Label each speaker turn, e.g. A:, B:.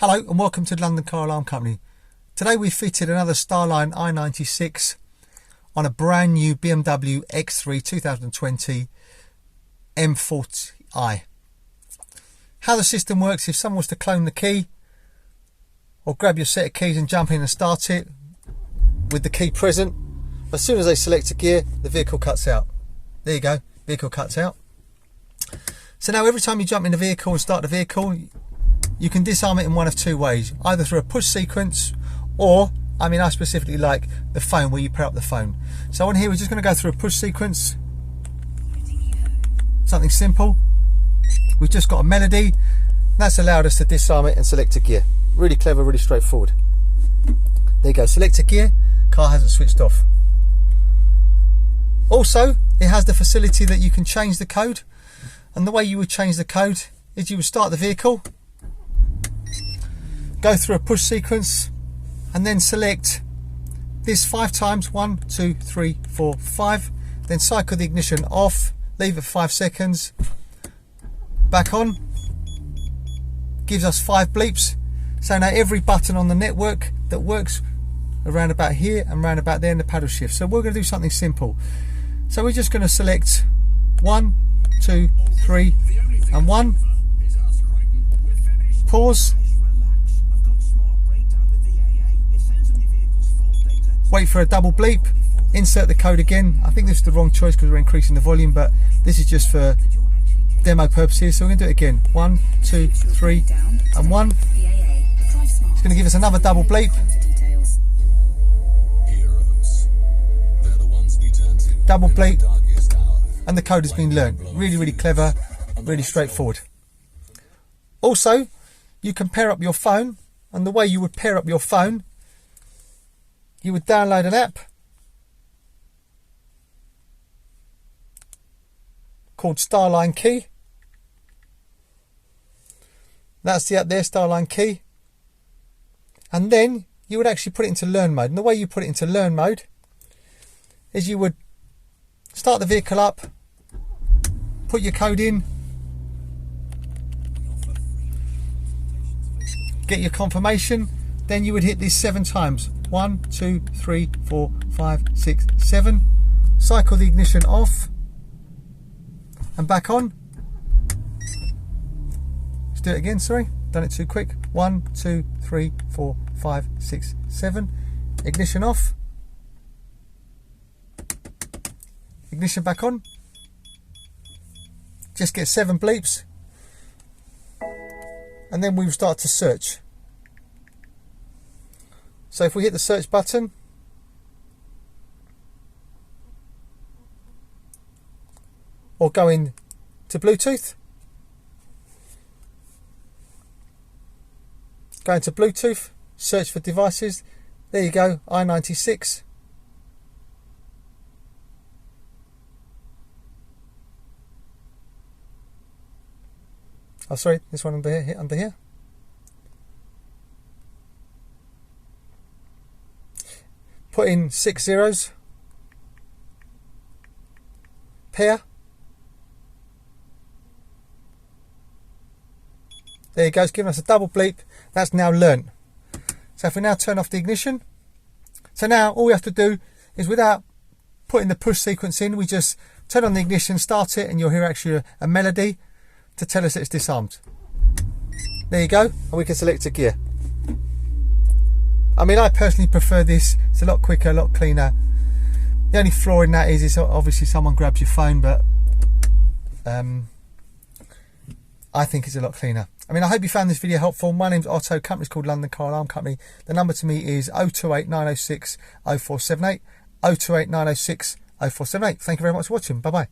A: Hello and welcome to the London Car Alarm Company. Today we fitted another Starline i96 on a brand new BMW X3 2020 M40i. How the system works: if someone was to clone the key or grab your set of keys and jump in and start it with the key present, as soon as they select a gear, the vehicle cuts out. There you go, vehicle cuts out. So now every time you jump in the vehicle and start the vehicle, you can disarm it in one of two ways, either through a push sequence or, I specifically like the phone, where you pair up the phone. So on here we're just going to go through a push sequence, something simple. We've just got a melody, that's allowed us to disarm it and select a gear. Really clever, really straightforward. There you go, select a gear, car hasn't switched off. Also, it has the facility that you can change the code, and the way you would change the code is you would start the vehicle, go through a push sequence, and then select this 5 times, 1, 2, 3, 4, 5, then cycle the ignition off, leave it 5 seconds, back on, gives us 5 bleeps. So now every button on the network that works around about here and around about there in the paddle shift. So we're going to do something simple. So we're just going to select 1, 2, 3 and 1, pause, wait for a double bleep, insert the code again. I think this is the wrong choice because we're increasing the volume, but this is just for demo purposes, so we're going to do it again. 1, 2, 3 and 1. It's going to give us another double bleep, double bleep, and the code has been learnt. Really clever, really straightforward. Also, you can pair up your phone, and the way you would pair up your phone, you would download an app called Starline Key. That's the app there, Starline Key. And then you would actually put it into learn mode. And the way you put it into learn mode is you would start the vehicle up, put your code in, get your confirmation, then you would hit this 7 times. 1, 2, 3, 4, 5, 6, 7. Cycle the ignition off and back on. Let's do it again, sorry, done it too quick. 1, 2, 3, 4, 5, 6, 7. Ignition off. Ignition back on. Just get 7 bleeps. And then we will start to search. So if we hit the search button, or go in to Bluetooth, go into Bluetooth, search for devices, there you go, i96. Oh sorry, this one under here, hit under here. Put in 6 zeros, pair. There you go, it's giving us a double bleep. That's now learnt. So if we now turn off the ignition, so now all we have to do is, without putting the push sequence in, we just turn on the ignition, start it, and you'll hear actually a melody to tell us it's disarmed. There you go, and we can select a gear. I personally prefer this. It's a lot quicker, a lot cleaner. The only flaw in that is obviously someone grabs your phone, but I think it's a lot cleaner. I hope you found this video helpful. My name's Otto, company's called London Car Alarm Company. The number to me is 028 906 0478, 028 906 0478. Thank you very much for watching. Bye bye.